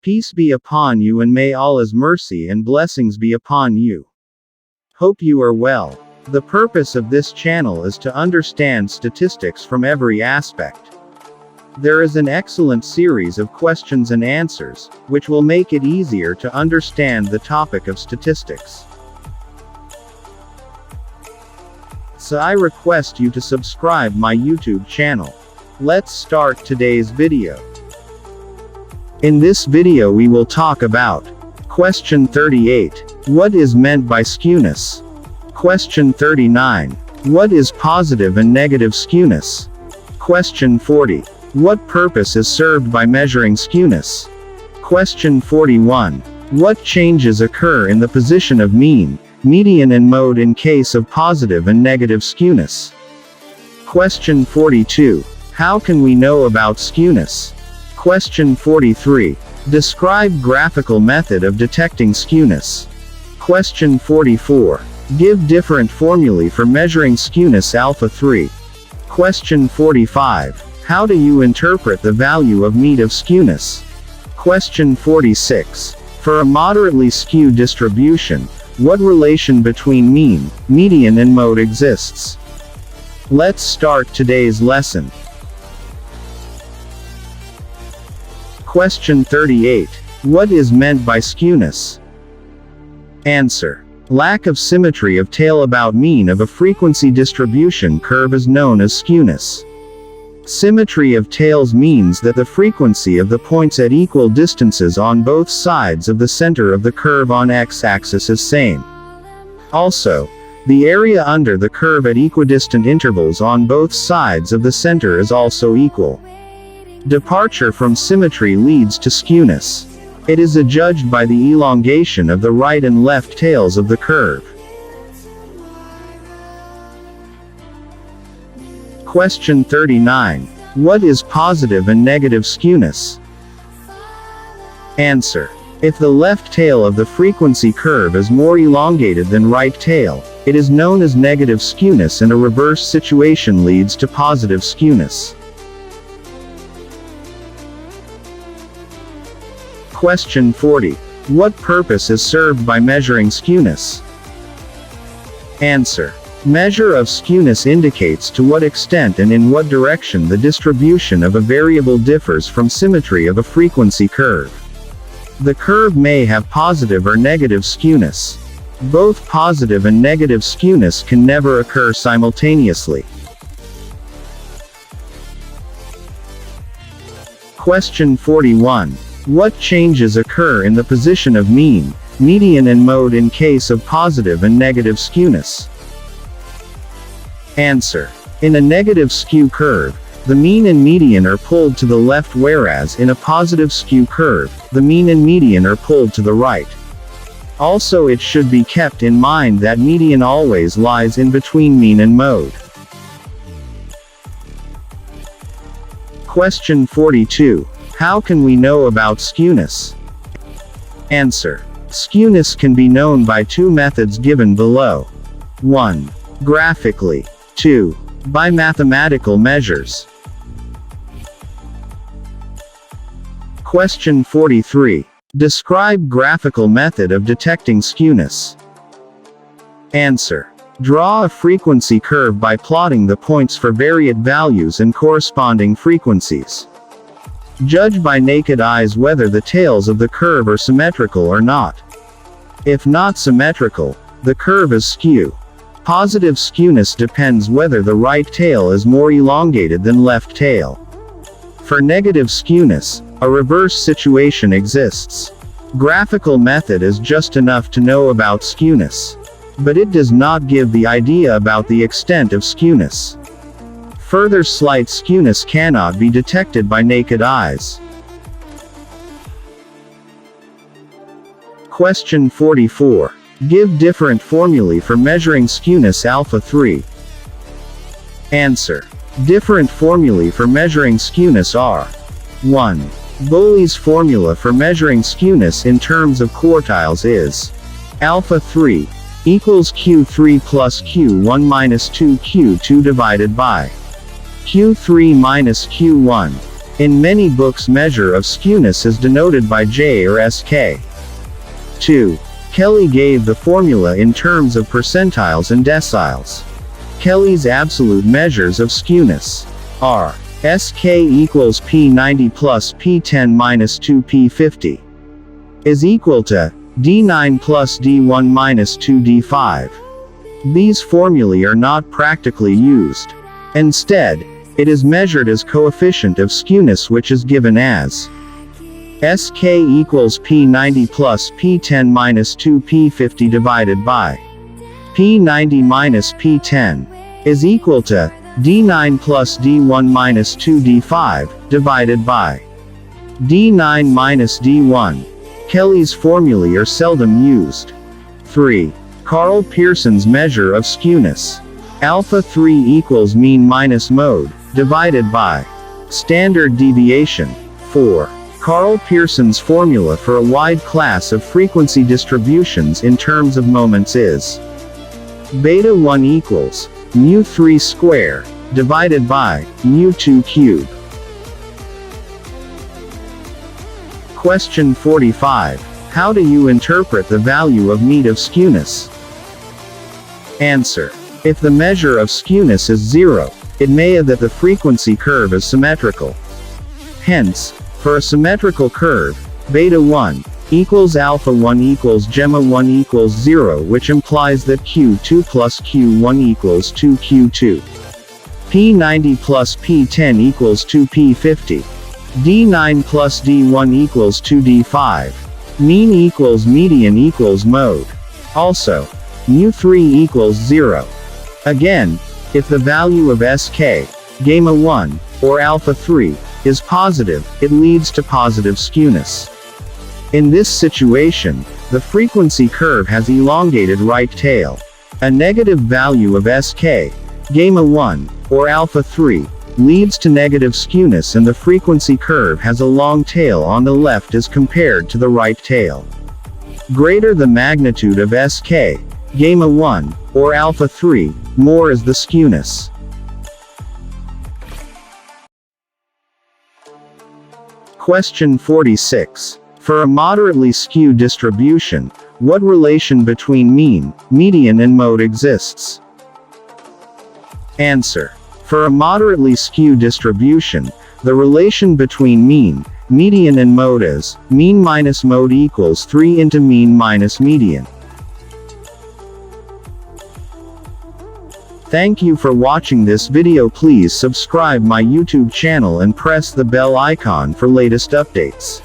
Peace be upon you and may Allah's mercy and blessings be upon you. Hope you are well. The purpose of this channel is to understand statistics from every aspect. There is an excellent series of questions and answers, which will make it easier to understand the topic of statistics. So I request you to subscribe my YouTube channel. Let's start today's video. In this video we will talk about Question 38. What is meant by skewness? Question 39. What is positive and negative skewness? Question 40. What purpose is served by measuring skewness? Question 41. What changes occur in the position of mean, median and mode in case of positive and negative skewness? Question 42. How can we know about skewness? Question 43. Describe graphical method of detecting skewness. Question 44. Give different formulae for measuring skewness alpha 3. Question 45. How do you interpret the value of mean of skewness? Question 46. For a moderately skewed distribution, what relation between mean, median and mode exists? Let's start today's lesson. Question 38. What is meant by skewness? Answer. Lack of symmetry of tail about mean of a frequency distribution curve is known as skewness. Symmetry of tails means that the frequency of the points at equal distances on both sides of the center of the curve on x-axis is same. Also, the area under the curve at equidistant intervals on both sides of the center is also equal. Departure from symmetry leads to skewness. It is adjudged by the elongation of the right and left tails of the curve. Question 39. What is positive and negative skewness? Answer. If the left tail of the frequency curve is more elongated than right tail, it is known as negative skewness, and a reverse situation leads to positive skewness. Question 40. What purpose is served by measuring skewness? Answer. Measure of skewness indicates to what extent and in what direction the distribution of a variable differs from symmetry of a frequency curve. The curve may have positive or negative skewness. Both positive and negative skewness can never occur simultaneously. Question 41. What changes occur in the position of mean, median and mode in case of positive and negative skewness? Answer. In a negative skew curve, the mean and median are pulled to the left, whereas in a positive skew curve, the mean and median are pulled to the right. Also, it should be kept in mind that median always lies in between mean and mode. Question 42. How can we know about skewness? Answer. Skewness can be known by two methods given below. 1. Graphically. 2. By mathematical measures. Question 43. Describe graphical method of detecting skewness. Answer. Draw a frequency curve by plotting the points for variate values and corresponding frequencies. Judge by naked eyes whether the tails of the curve are symmetrical or not. If not symmetrical, the curve is skew. Positive skewness depends whether the right tail is more elongated than left tail. For negative skewness, a reverse situation exists. Graphical method is just enough to know about skewness, but it does not give the idea about the extent of skewness. Further slight skewness cannot be detected by naked eyes. Question 44. Give different formulae for measuring skewness alpha 3. Answer. Different formulae for measuring skewness are: 1. Bowley's formula for measuring skewness in terms of quartiles is alpha 3 equals Q3 plus Q1 minus 2 Q2 divided by Q3 minus Q1. In many books, measure of skewness is denoted by J or SK. 2. Kelly gave the formula in terms of percentiles and deciles. Kelly's absolute measures of skewness are SK equals P90 plus P10 minus 2P50 is equal to D9 plus D1 minus 2D5. These formulae are not practically used. Instead, it is measured as coefficient of skewness, which is given as SK equals P90 plus P10 minus 2P50 divided by P90 minus P10 is equal to D9 plus D1 minus 2D5 divided by D9 minus D1. Kelly's formulae are seldom used. 3. Carl Pearson's measure of skewness. Alpha 3 equals mean minus mode divided by standard deviation. 4. Carl Pearson's formula for a wide class of frequency distributions in terms of moments is beta 1 equals mu 3 square divided by mu 2 cube. Question 45. How do you interpret the value of mean of skewness? Answer. If the measure of skewness is 0, it may be that the frequency curve is symmetrical. Hence, for a symmetrical curve, beta 1 equals alpha 1 equals gamma 1 equals 0, which implies that q2 plus q1 equals 2q2. P90 plus P10 equals 2P50. D9 plus D1 equals 2D5. Mean equals median equals mode. Also, mu3 equals 0. Again, if the value of SK, gamma 1, or alpha 3, is positive, it leads to positive skewness. In this situation, the frequency curve has elongated right tail. A negative value of SK, gamma 1, or alpha 3, leads to negative skewness, and the frequency curve has a long tail on the left as compared to the right tail. Greater the magnitude of SK, gamma 1, or alpha 3, more is the skewness. Question 46. For a moderately skewed distribution, what relation between mean, median and mode exists? Answer. For a moderately skewed distribution, the relation between mean, median and mode is mean minus mode equals 3 into mean minus median. Thank you for watching this video. Please subscribe my YouTube channel and press the bell icon for latest updates.